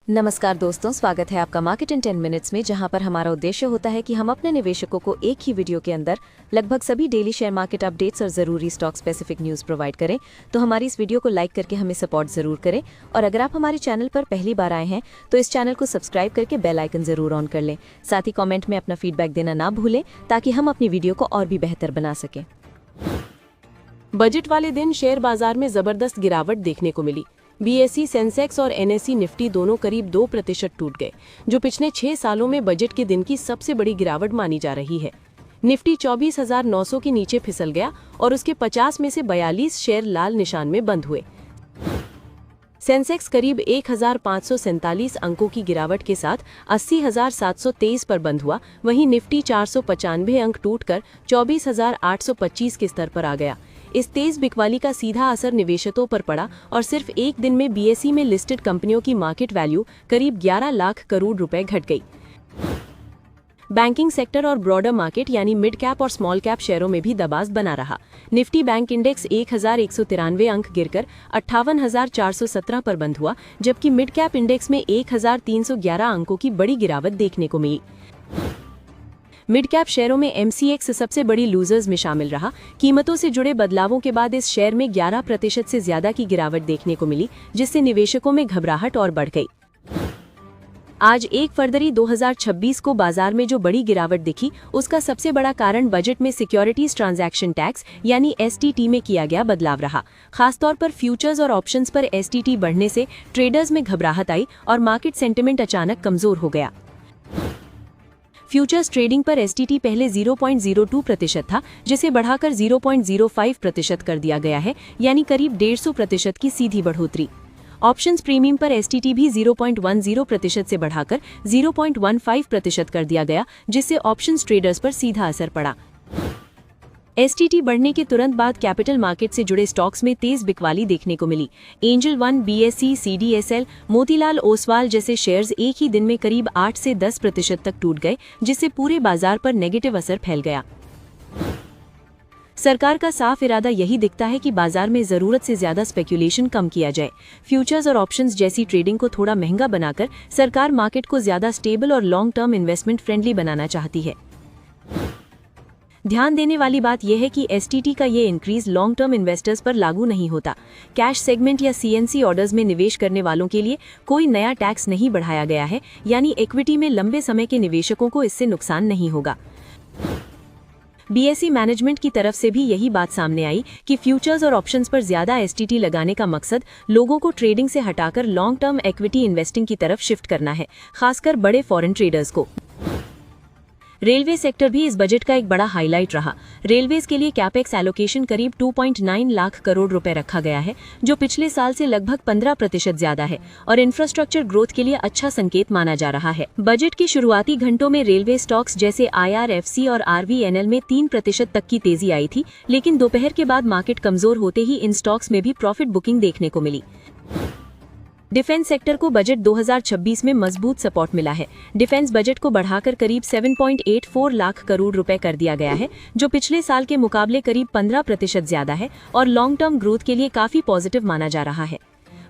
नमस्कार दोस्तों, स्वागत है आपका मार्केट इन 10 मिनट्स में, जहां पर हमारा उद्देश्य होता है कि हम अपने निवेशकों को एक ही वीडियो के अंदर लगभग सभी डेली शेयर मार्केट अपडेट्स और ज़रूरी स्टॉक स्पेसिफिक न्यूज़ प्रोवाइड करें। तो हमारी इस वीडियो को लाइक करके हमें सपोर्ट ज़रूर करें, और अगर आप हमारे चैनल पर पहली बार आए हैं तो इस चैनल को सब्सक्राइब करके बेल आइकन ज़रूर ऑन कर लें। साथ ही कॉमेंट में अपना फीडबैक देना ना भूलें, ताकि हम अपनी वीडियो को और भी बेहतर बना सकें। बजट वाले दिन शेयर बाजार में जबरदस्त गिरावट देखने को मिली। बीएसई, सेंसेक्स और एनएसई निफ्टी दोनों करीब 2% टूट गए, जो पिछले 6 सालों में बजट के दिन की सबसे बड़ी गिरावट मानी जा रही है। निफ्टी 24,900 के नीचे फिसल गया और उसके 50 में से 42 शेयर लाल निशान में बंद हुए। सेंसेक्स करीब 1,547 अंकों की गिरावट के साथ 80,723 पर बंद हुआ। वहीं निफ्टी 495 अंक टूटकर 24,825 के स्तर पर आ गया। इस तेज बिकवाली का सीधा असर निवेशकों पर पड़ा और सिर्फ एक दिन में बीएसई में लिस्टेड कंपनियों की मार्केट वैल्यू करीब 11 लाख करोड़ रुपए घट गई। बैंकिंग सेक्टर और ब्रॉडर मार्केट यानी मिड कैप और स्मॉल कैप शेयरों में भी दबाव बना रहा। निफ्टी बैंक इंडेक्स 1,193 अंक गिरकर 58,417 पर बंद हुआ, जबकि मिड कैप इंडेक्स में 1,311 अंकों की बड़ी गिरावट देखने को मिली। मिड कैप शेयरों में एमसीएक्स सबसे बड़ी लूजर्स में शामिल रहा। कीमतों से जुड़े बदलावों के बाद इस शेयर में 11% से ज्यादा की गिरावट देखने को मिली, जिससे निवेशकों में घबराहट और बढ़ गई। आज 1 फरवरी 2026 को बाजार में जो बड़ी गिरावट दिखी, उसका सबसे बड़ा कारण बजट में सिक्योरिटीज ट्रांजैक्शन टैक्स यानी एसटीटी में किया गया बदलाव रहा। खासतौर पर फ्यूचर्स और ऑप्शंस पर एसटीटी बढ़ने से ट्रेडर्स में घबराहट आई और मार्केट सेंटिमेंट अचानक कमजोर हो गया। फ्यूचर्स ट्रेडिंग पर एसटीटी पहले 0.02% था, जिसे बढ़ाकर 0.05% कर दिया गया है, यानी करीब 150% की सीधी बढ़ोतरी। ऑप्शंस प्रीमियम पर एसटीटी भी 0.10% से बढ़ाकर 0.15% कर दिया गया, जिससे ऑप्शंस ट्रेडर्स पर सीधा असर पड़ा। एसटीटी बढ़ने के तुरंत बाद कैपिटल मार्केट से जुड़े स्टॉक्स में तेज बिकवाली देखने को मिली। Angel One, BSE, CDSL, Motilal Oswal जैसे शेयर्स एक ही दिन में करीब 8 से 10% तक टूट गए, जिससे पूरे बाजार पर नेगेटिव असर फैल गया। सरकार का साफ इरादा यही दिखता है कि बाजार में जरूरत से ज्यादा स्पेक्यूलेशन कम किया जाए। फ्यूचर्स और ऑप्शंस जैसी ट्रेडिंग को थोड़ा महंगा बनाकर सरकार मार्केट को ज्यादा स्टेबल और लॉन्ग टर्म इन्वेस्टमेंट फ्रेंडली बनाना चाहती है। ध्यान देने वाली बात यह है कि एसटीटी का ये इंक्रीज लॉन्ग टर्म इन्वेस्टर्स पर लागू नहीं होता। कैश सेगमेंट या सीएनसी ऑर्डर्स में निवेश करने वालों के लिए कोई नया टैक्स नहीं बढ़ाया गया है, यानी इक्विटी में लंबे समय के निवेशकों को इससे नुकसान नहीं होगा। बीएसई मैनेजमेंट की तरफ से भी यही बात सामने आई कि फ्यूचर्स और ऑप्शंस पर ज्यादा एसटीटी लगाने का मकसद लोगों को ट्रेडिंग से हटाकर लॉन्ग टर्म इक्विटी इन्वेस्टिंग की तरफ शिफ्ट करना है, खासकर बड़े फॉरेन ट्रेडर्स को। रेलवे सेक्टर भी इस बजट का एक बड़ा हाईलाइट रहा। रेलवेज के लिए कैपेक्स एलोकेशन करीब 2.9 लाख करोड़ रुपए रखा गया है, जो पिछले साल से लगभग 15% ज्यादा है और इंफ्रास्ट्रक्चर ग्रोथ के लिए अच्छा संकेत माना जा रहा है। बजट के शुरुआती घंटों में रेलवे स्टॉक्स जैसे आईआरएफसी और आरवीएनएल में 3% तक की तेजी आई थी, लेकिन दोपहर के बाद मार्केट कमजोर होते ही इन स्टॉक्स में भी प्रॉफिट बुकिंग देखने को मिली। डिफेंस सेक्टर को बजट 2026 में मजबूत सपोर्ट मिला है। डिफेंस बजट को बढ़ाकर करीब 7.84 लाख करोड़ रुपए कर दिया गया है, जो पिछले साल के मुकाबले करीब 15% ज्यादा है और लॉन्ग टर्म ग्रोथ के लिए काफी पॉजिटिव माना जा रहा है।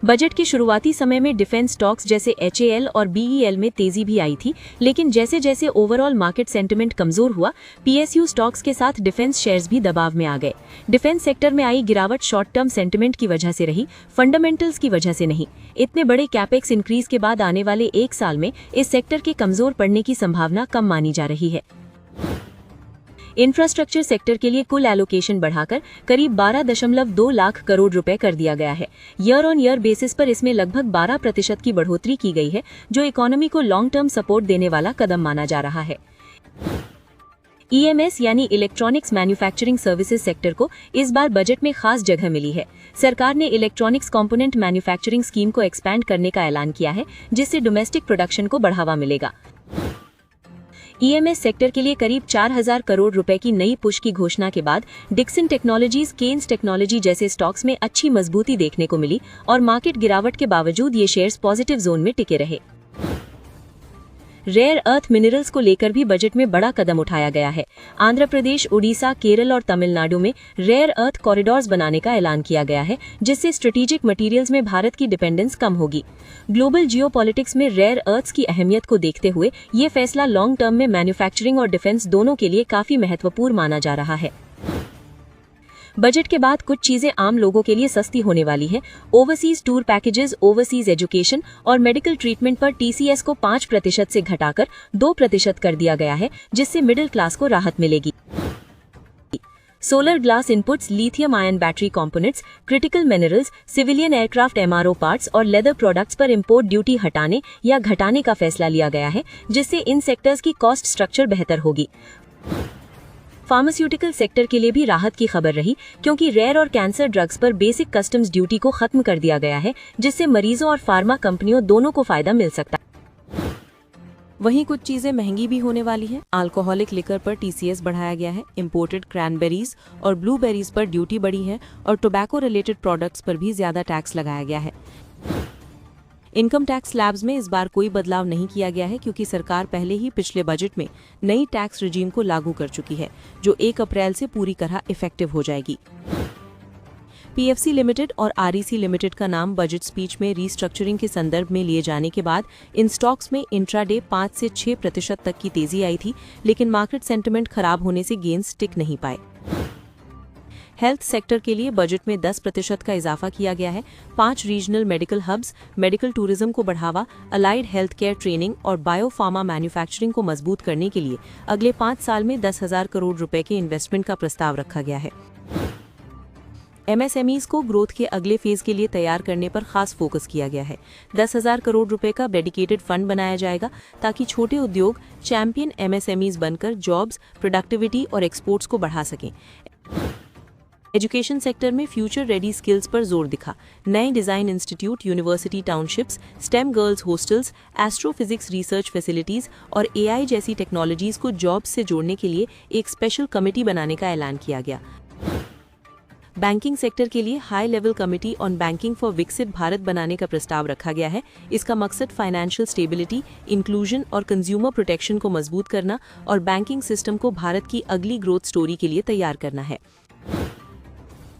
बजट के शुरुआती समय में डिफेंस स्टॉक्स जैसे एचएएल और बीईएल में तेजी भी आई थी, लेकिन जैसे जैसे ओवरऑल मार्केट सेंटिमेंट कमजोर हुआ, पीएसयू स्टॉक्स के साथ डिफेंस शेयर्स भी दबाव में आ गए। डिफेंस सेक्टर में आई गिरावट शॉर्ट टर्म सेंटिमेंट की वजह से रही, फंडामेंटल्स की वजह से नहीं। इतने बड़े कैपेक्स इंक्रीज के बाद आने वाले एक साल में इस सेक्टर के कमजोर पड़ने की संभावना कम मानी जा रही है। इंफ्रास्ट्रक्चर सेक्टर के लिए कुल एलोकेशन बढ़ाकर करीब 12.2 लाख करोड़ रुपए कर दिया गया है। ईयर ऑन ईयर बेसिस पर इसमें लगभग 12% की बढ़ोतरी की गई है, जो इकोनॉमी को लॉन्ग टर्म सपोर्ट देने वाला कदम माना जा रहा है। ईएमएस यानी इलेक्ट्रॉनिक्स मैन्युफैक्चरिंग सर्विसेज सेक्टर को इस बार बजट में खास जगह मिली है। सरकार ने इलेक्ट्रॉनिक्स कंपोनेंट मैन्युफैक्चरिंग स्कीम को एक्सपैंड करने का ऐलान किया है, जिससे डोमेस्टिक प्रोडक्शन को बढ़ावा मिलेगा। ईएमएस सेक्टर के लिए करीब 4,000 करोड़ रुपए की नई पुश की घोषणा के बाद डिक्सन टेक्नोलॉजीज, केन्स टेक्नोलॉजी जैसे स्टॉक्स में अच्छी मजबूती देखने को मिली और मार्केट गिरावट के बावजूद ये शेयर्स पॉजिटिव जोन में टिके रहे। रेयर अर्थ मिनरल्स को लेकर भी बजट में बड़ा कदम उठाया गया है। आंध्र प्रदेश, उड़ीसा, केरल और तमिलनाडु में रेयर अर्थ कॉरिडोर्स बनाने का ऐलान किया गया है, जिससे स्ट्रेटेजिक मटेरियल्स में भारत की डिपेंडेंस कम होगी। ग्लोबल जियोपॉलिटिक्स में रेयर अर्थ्स की अहमियत को देखते हुए ये फैसला लॉन्ग टर्म में मैन्युफैक्चरिंग और डिफेंस दोनों के लिए काफी महत्वपूर्ण माना जा रहा है। बजट के बाद कुछ चीजें आम लोगों के लिए सस्ती होने वाली है। Overseas tour packages, overseas education और मेडिकल ट्रीटमेंट पर TCS को 5% से घटाकर 2% कर दिया गया है, जिससे मिडिल क्लास को राहत मिलेगी। Solar glass inputs, lithium ion battery components, critical minerals, civilian aircraft MRO parts और लेदर प्रोडक्ट्स पर इंपोर्ट ड्यूटी हटाने या घटाने का फैसला लिया गया है, जिससे इन सेक्टर्स की कॉस्ट स्ट्रक्चर बेहतर होगी। फार्मास्यूटिकल सेक्टर के लिए भी राहत की खबर रही, क्योंकि रेयर और कैंसर ड्रग्स पर बेसिक कस्टम्स ड्यूटी को खत्म कर दिया गया है, जिससे मरीजों और फार्मा कंपनियों दोनों को फायदा मिल सकता है। वहीं कुछ चीजें महंगी भी होने वाली हैं। अल्कोहलिक लिकर पर TCS बढ़ाया गया है, इंपोर्टेड क्रैनबेरीज और ब्लूबेरीज पर ड्यूटी बढ़ी है और टोबैको रिलेटेड प्रोडक्ट्स पर भी ज्यादा टैक्स लगाया गया है। इनकम टैक्स स्लैब्स में इस बार कोई बदलाव नहीं किया गया है, क्योंकि सरकार पहले ही पिछले बजट में नई टैक्स रिजीम को लागू कर चुकी है, जो 1 अप्रैल से पूरी तरह इफेक्टिव हो जाएगी। PFC लिमिटेड और REC लिमिटेड का नाम बजट स्पीच में रीस्ट्रक्चरिंग के संदर्भ में लिए जाने के बाद इन स्टॉक्स में इंट्राडे 5 से 6% तक की तेजी आई थी, लेकिन मार्केट सेंटिमेंट खराब होने से गेन्स टिक नहीं पाए। हेल्थ सेक्टर के लिए बजट में 10% का इजाफा किया गया है। 5 regional medical hubs, medical tourism को बढ़ावा, अलाइड हेल्थ केयर ट्रेनिंग और बायोफार्मा मैन्युफैक्चरिंग को मजबूत करने के लिए अगले 5 साल में 10,000 करोड़ रुपए के इन्वेस्टमेंट का प्रस्ताव रखा गया है। MSMEs को ग्रोथ के अगले फेज के लिए तैयार करने पर खास फोकस किया गया है। 10,000 करोड़ रुपए का डेडिकेटेड फंड बनाया जाएगा, ताकि छोटे उद्योग चैंपियन MSMEs बनकर जॉब्स, प्रोडक्टिविटी और एक्सपोर्ट्स को बढ़ा सकें। एजुकेशन सेक्टर में फ्यूचर रेडी स्किल्स पर जोर दिखा। नए design institute, university townships, stem girls hostels, astrophysics research facilities और AI जैसी टेक्नोलॉजीज को जॉब्स से जोड़ने के लिए एक स्पेशल कमेटी बनाने का ऐलान किया गया। बैंकिंग सेक्टर के लिए high level committee on banking for विकसित भारत बनाने का प्रस्ताव रखा गया है। इसका मकसद फाइनेंशियल स्टेबिलिटी, इंक्लूजन और कंज्यूमर प्रोटेक्शन को मजबूत करना और बैंकिंग सिस्टम को भारत की अगली ग्रोथ स्टोरी के लिए तैयार करना है।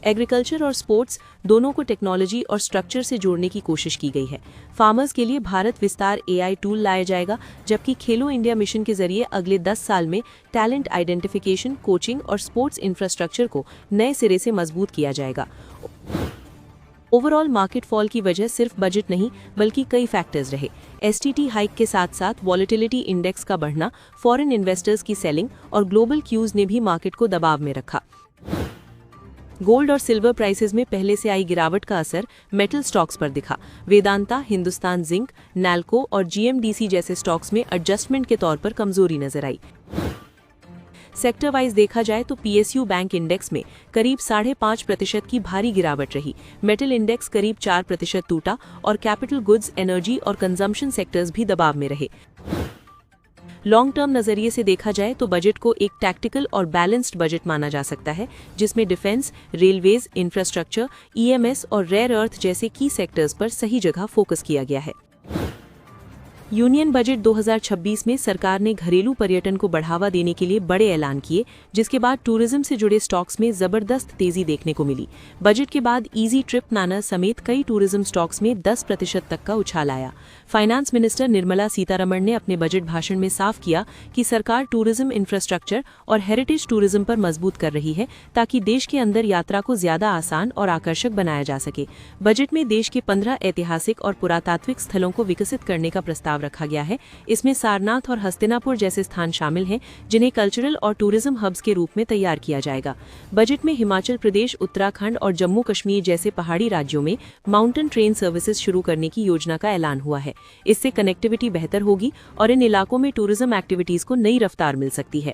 एग्रीकल्चर और स्पोर्ट्स दोनों को टेक्नोलॉजी और स्ट्रक्चर से जोड़ने की कोशिश की गई है। फार्मर्स के लिए भारत विस्तार AI टूल लाया जाएगा, जबकि खेलो इंडिया मिशन के जरिए अगले 10 साल में टैलेंट आइडेंटिफिकेशन, कोचिंग और स्पोर्ट्स इंफ्रास्ट्रक्चर को नए सिरे से मजबूत किया जाएगा। ओवरऑल मार्केट फॉल की वजह सिर्फ बजट नहीं, बल्कि कई फैक्टर्स रहे। STT हाइक के साथ साथ वॉलेटिलिटी इंडेक्स का बढ़ना, फॉरेन इन्वेस्टर्स की सेलिंग और ग्लोबल क्यूज ने भी मार्केट को दबाव में रखा। गोल्ड और सिल्वर प्राइसेस में पहले से आई गिरावट का असर मेटल स्टॉक्स पर दिखा। वेदांता, हिंदुस्तान जिंक, नैल्को और GMDC जैसे स्टॉक्स में एडजस्टमेंट के तौर पर कमजोरी नजर आई। सेक्टर वाइज देखा जाए तो PSU बैंक इंडेक्स में करीब 5.5% की भारी गिरावट रही। मेटल इंडेक्स करीब 4% टूटा और कैपिटल गुड्स, एनर्जी और कंजम्पशन सेक्टर्स भी दबाव में रहे। लॉन्ग टर्म नजरिए से देखा जाए तो बजट को एक टैक्टिकल और बैलेंस्ड बजट माना जा सकता है, जिसमें डिफेंस, रेलवेज, इंफ्रास्ट्रक्चर, EMS और रेयर अर्थ जैसे की सेक्टर्स पर सही जगह फोकस किया गया है। यूनियन बजट 2026 में सरकार ने घरेलू पर्यटन को बढ़ावा देने के लिए बड़े ऐलान किए, जिसके बाद टूरिज्म से जुड़े स्टॉक्स में जबरदस्त तेजी देखने को मिली। बजट के बाद इजी ट्रिप प्लानर समेत कई टूरिज्म स्टॉक्स में 10% तक का उछाल आया। फाइनेंस मिनिस्टर निर्मला सीतारमण ने अपने बजट भाषण में साफ किया कि सरकार टूरिज्म इंफ्रास्ट्रक्चर और हेरिटेज टूरिज्म पर मजबूत कर रही है, ताकि देश के अंदर यात्रा को ज्यादा आसान और आकर्षक बनाया जा सके। बजट में देश के 15 ऐतिहासिक और पुरातात्विक स्थलों को विकसित करने का प्रस्ताव रखा गया है। इसमें सारनाथ और हस्तिनापुर जैसे स्थान शामिल हैं, जिन्हें कल्चरल और टूरिज्म हब्स के रूप में तैयार किया जाएगा। बजट में हिमाचल प्रदेश, उत्तराखंड और जम्मू कश्मीर जैसे पहाड़ी राज्यों में माउंटेन ट्रेन सर्विसेज शुरू करने की योजना का ऐलान हुआ है। इससे कनेक्टिविटी बेहतर होगी और इन इलाकों में टूरिज्म एक्टिविटीज को नई रफ्तार मिल सकती है।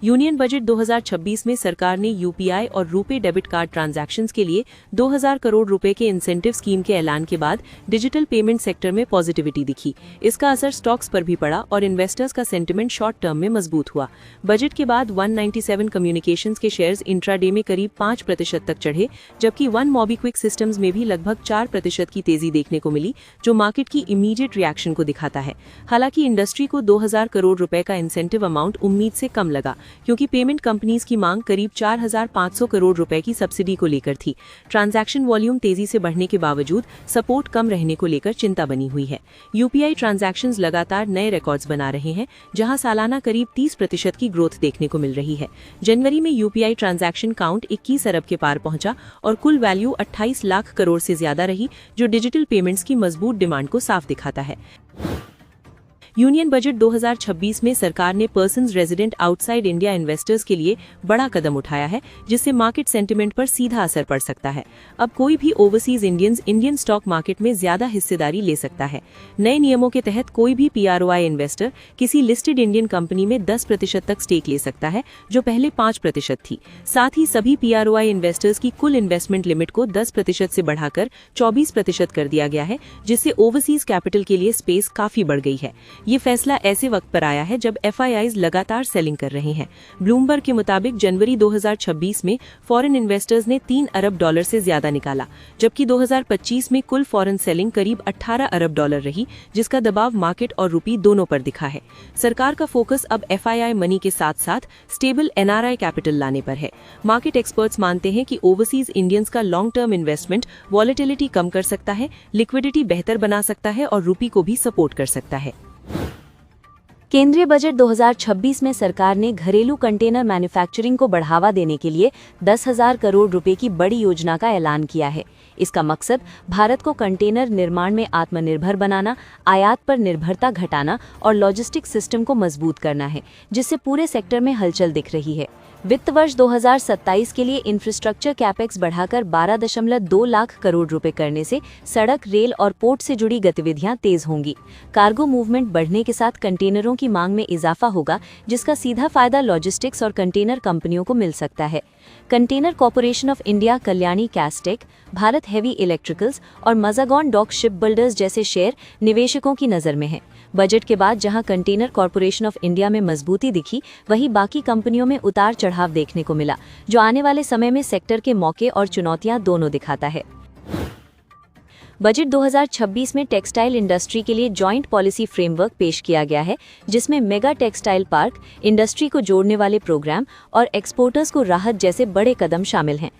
यूनियन बजट 2026 में सरकार ने यूपीआई और रुपे डेबिट कार्ड ट्रांजैक्शंस के लिए 2000 करोड़ रुपए के इंसेंटिव स्कीम के ऐलान के बाद डिजिटल पेमेंट सेक्टर में पॉजिटिविटी दिखी। इसका असर स्टॉक्स पर भी पड़ा और इन्वेस्टर्स का सेंटिमेंट शॉर्ट टर्म में मजबूत हुआ। बजट के बाद 197 कम्युनिकेशंस के शेयर्स इंट्राडे में करीब 5% तक चढ़े, जबकि वन मोबीक्विक सिस्टम्स में भी लगभग 4% की तेजी देखने को मिली, जो मार्केट की इमीडिएट रिएक्शन को दिखाता है। हालांकि इंडस्ट्री को 2000 करोड़ रुपए का इंसेंटिव अमाउंट उम्मीद से कम लगा, क्योंकि पेमेंट कंपनीज की मांग करीब 4500 करोड़ रुपए की सब्सिडी को लेकर थी। ट्रांजैक्शन वॉल्यूम तेजी से बढ़ने के बावजूद सपोर्ट कम रहने को लेकर चिंता बनी हुई है। यूपीआई ट्रांजैक्शंस लगातार नए रिकॉर्ड्स बना रहे हैं, जहां सालाना करीब 30% की ग्रोथ देखने को मिल रही है। जनवरी में यूपीआई ट्रांजैक्शन काउंट 21 अरब के पार पहुंचा और कुल वैल्यू 28 लाख करोड़ से ज्यादा रही, जो डिजिटल पेमेंट्स की मजबूत डिमांड को साफ दिखाता है। यूनियन बजट 2026 में सरकार ने persons resident outside India investors के लिए बड़ा कदम उठाया है, जिससे मार्केट सेंटिमेंट पर सीधा असर पड़ सकता है। अब कोई भी overseas Indians Indian stock market में ज्यादा हिस्सेदारी ले सकता है। नए नियमों के तहत कोई भी पीआरओआई इन्वेस्टर किसी लिस्टेड इंडियन कंपनी में 10% तक स्टेक ले सकता है, जो पहले 5% थी। साथ ही सभी पीआरओआई इन्वेस्टर्स की कुल इन्वेस्टमेंट लिमिट को 10% से बढ़ाकर 24% कर दिया गया है, जिससे ओवरसीज कैपिटल के लिए स्पेस काफी बढ़ गई है। ये फैसला ऐसे वक्त पर आया है जब एफआईआईज लगातार सेलिंग कर रहे हैं। ब्लूमबर्ग के मुताबिक जनवरी 2026 में फॉरेन इन्वेस्टर्स ने 3 अरब डॉलर से ज्यादा निकाला, जबकि 2025 में कुल फॉरेन सेलिंग करीब 18 अरब डॉलर रही, जिसका दबाव मार्केट और रुपी दोनों पर दिखा है। सरकार का फोकस अब एफआईआई मनी के साथ साथ स्टेबल एनआरआई कैपिटल लाने पर है। मार्केट एक्सपर्ट्स मानते हैं कि ओवरसीज इंडियंस का लॉन्ग टर्म इन्वेस्टमेंट वॉलेटिलिटी कम कर सकता है, लिक्विडिटी बेहतर बना सकता है और रुपी को भी सपोर्ट कर सकता है। केंद्रीय बजट 2026 में सरकार ने घरेलू कंटेनर मैन्युफैक्चरिंग को बढ़ावा देने के लिए 10,000 करोड़ रुपए की बड़ी योजना का ऐलान किया है। इसका मकसद भारत को कंटेनर निर्माण में आत्मनिर्भर बनाना, आयात पर निर्भरता घटाना और लॉजिस्टिक सिस्टम को मजबूत करना है, जिससे पूरे सेक्टर में हलचल दिख रही है। वित्त वर्ष 2027 के लिए इंफ्रास्ट्रक्चर कैपेक्स बढ़ाकर 12.2 लाख करोड़ रुपए करने से सड़क, रेल और पोर्ट से जुड़ी गतिविधियां तेज होंगी। कार्गो मूवमेंट बढ़ने के साथ कंटेनरों की मांग में इजाफा होगा, जिसका सीधा फायदा लॉजिस्टिक्स और कंटेनर कंपनियों को मिल सकता है। Container Corporation of India, Kalyani Castech, Bharat Heavy Electricals और मजागॉन डॉक शिप बिल्डर्स जैसे शेयर निवेशकों की नज़र में हैं। बजट के बाद जहां कंटेनर कॉर्पोरेशन ऑफ इंडिया में मजबूती दिखी, वहीं बाकी कंपनियों में उतार चढ़ाव देखने को मिला, जो आने वाले समय में सेक्टर के मौके और चुनौतियां दोनों दिखाता है। बजट 2026 में टेक्सटाइल इंडस्ट्री के लिए जॉइंट पॉलिसी फ्रेमवर्क पेश किया गया है, जिसमें मेगा टेक्सटाइल पार्क, इंडस्ट्री को जोड़ने वाले प्रोग्राम और एक्सपोर्टर्स को राहत जैसे बड़े कदम शामिल हैं।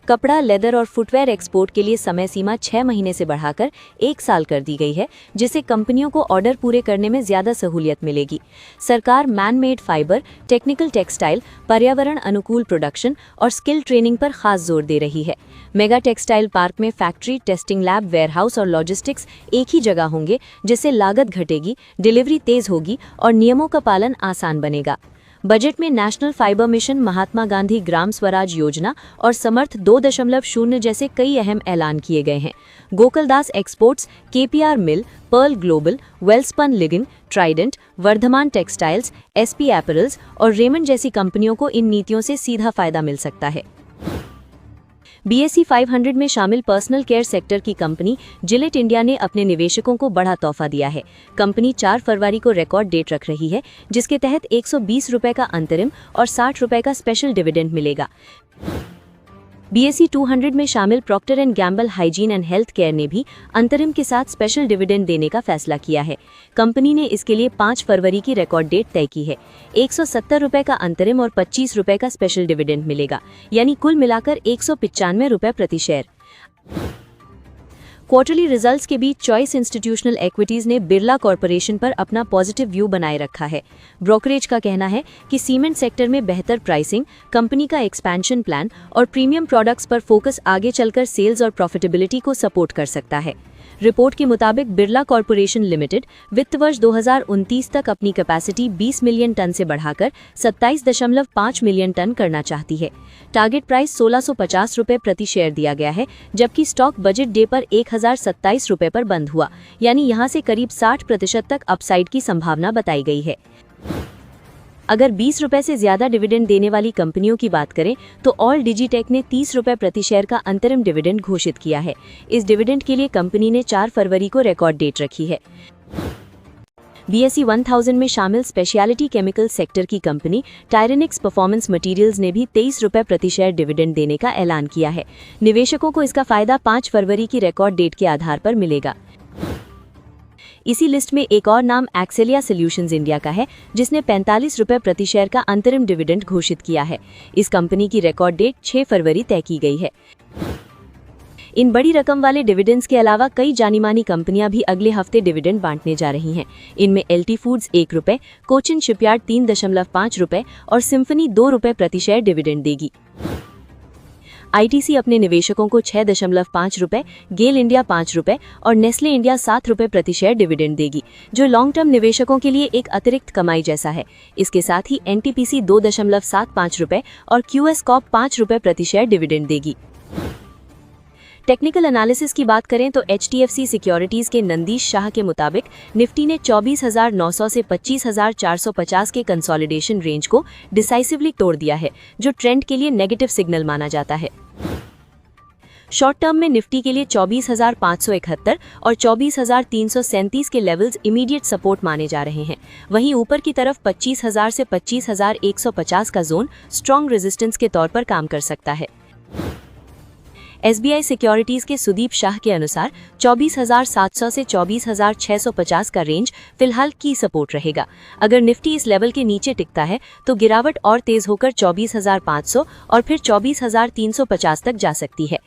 कपड़ा, लेदर और फुटवेयर एक्सपोर्ट के लिए समय सीमा 6 महीने से बढ़ाकर 1 साल कर दी गई है, जिससे कंपनियों को ऑर्डर पूरे करने में ज्यादा सहूलियत मिलेगी। सरकार man made fibre, technical textile, पर्यावरण अनुकूल प्रोडक्शन और स्किल ट्रेनिंग पर खास जोर दे रही है। मेगा टेक्सटाइल पार्क में फैक्ट्री, टेस्टिंग लैब, वेयरहाउस और लॉजिस्टिक्स एक ही जगह होंगे, जिससे लागत घटेगी, डिलीवरी तेज होगी और नियमों का पालन आसान बनेगा। बजट में national fibre mission, Mahatma Gandhi Gram Swaraj योजना और समर्थ 2.0 जैसे कई अहम ऐलान किए गए हैं। गोकुलदास एक्सपोर्ट्स, केपीआर मिल, Perl global, Welspun लिगिन, Trident, Varthaman textiles, SP एपरल्स और रेमंड जैसी कंपनियों को इन नीतियों से सीधा फायदा मिल सकता है। BSE 500 में शामिल पर्सनल केयर सेक्टर की कंपनी जिलेट इंडिया ने अपने निवेशकों को बड़ा तोहफा दिया है। कंपनी 4 फरवरी को रिकॉर्ड डेट रख रही है, जिसके तहत 120 रुपए का अंतरिम और 60 रुपए का स्पेशल डिविडेंड मिलेगा। BSE 200 में शामिल Procter and Gamble hygiene and health care ने भी अंतरिम के साथ स्पेशल डिविडेंड देने का फैसला किया है। कंपनी ने इसके लिए 5 फरवरी की रिकॉर्ड डेट तय की है। 170 रुपए का अंतरिम और 25 रुपए का स्पेशल डिविडेंड मिलेगा, यानी कुल मिलाकर 195 रुपए प्रति शेयर। क्वार्टरली रिजल्ट्स के बीच चॉइस इंस्टीट्यूशनल इक्विटीज ने बिरला कॉर्पोरेशन पर अपना पॉजिटिव व्यू बनाए रखा है। ब्रोकरेज का कहना है कि सीमेंट सेक्टर में बेहतर प्राइसिंग, कंपनी का एक्सपेंशन प्लान और प्रीमियम प्रोडक्ट्स पर फोकस आगे चलकर सेल्स और प्रॉफिटेबिलिटी को सपोर्ट कर सकता है। रिपोर्ट के मुताबिक बिरला कॉर्पोरेशन लिमिटेड वित्त वर्ष 2029 तक अपनी कैपेसिटी 20 मिलियन टन से बढ़ाकर 27.5 मिलियन टन करना चाहती है। टारगेट प्राइस 1650 रुपए प्रति शेयर दिया गया है, जबकि स्टॉक बजट डे पर 1027 रुपए पर बंद हुआ, यानी यहां से करीब 60% तक अपसाइड की संभावना बताई गई है। अगर 20 रुपए से ज्यादा डिविडेंड देने वाली कंपनियों की बात करें तो ऑल डिजिटेक ने 30 रुपए प्रति शेयर का अंतरिम डिविडेंड घोषिट किया है। इस डिविडेंड के लिए कंपनी ने 4 फरवरी को रिकॉर्ड डेट रखी है। BSE 1000 में शामिल स्पेशलिटी केमिकल सेक्टर की कंपनी टायरेनिक्स परफॉर्मेंस मटेरियल्स ने भी 23 रुपए प्रति शेयर डिविडेंड देने का ऐलान किया है। निवेशकों को इसका फायदा 5 फरवरी की रिकॉर्ड डेट के आधार पर मिलेगा। इसी लिस्ट में एक और नाम एक्सेलिया सॉल्यूशंस इंडिया का है, जिसने 45 रुपए प्रति शेयर का अंतरिम डिविडेंड घोषित किया है। इस कंपनी की रिकॉर्ड डेट 6 फरवरी तय की गई है। इन बड़ी रकम वाले डिविडेंड्स के अलावा कई जानी-मानी कंपनियां भी अगले हफ्ते डिविडेंड बांटने जा रही हैं। इनमें LT फूड्स 1 रुपए, कोचिन शिपयार्ड 3.5 रुपए और सिम्फनी 2 रुपए प्रति शेयर डिविडेंड देगी। ITC अपने निवेशकों को 6.5 रुपए, गेल इंडिया 5 रुपए और नेस्ले इंडिया 7 रुपए प्रति शेयर डिविडेंड देगी, जो लॉन्ग टर्म निवेशकों के लिए एक अतिरिक्त कमाई जैसा है। इसके साथ ही NTPC 2.75 रुपए और QS कॉर्प 5 रुपए प्रति शेयर डिविडेंड देगी। टेक्निकल एनालिसिस की बात करें तो HDFC सिक्योरिटीज के नंदीश शाह के मुताबिक निफ्टी ने 24,900 से 25,450 के कंसोलिडेशन रेंज को डिसाइसिवली तोड़ दिया है, जो ट्रेंड के लिए नेगेटिव सिग्नल माना जाता है। शॉर्ट टर्म में निफ्टी के लिए 24,571 और 24,337 के लेवल्स इमीडिएट सपोर्ट माने जा रहे हैं। वहीं ऊपर की तरफ 25,000 से 25,150 का जोन स्ट्रॉन्ग रेजिस्टेंस के तौर पर काम कर सकता है। SBI सिक्योरिटीज के सुदीप शाह के अनुसार 24,700 से 24,650 का रेंज फिलहाल की सपोर्ट रहेगा। अगर निफ्टी इस लेवल के नीचे टिकता है तो गिरावट और तेज होकर 24,500 और फिर 24,350 तक जा सकती है।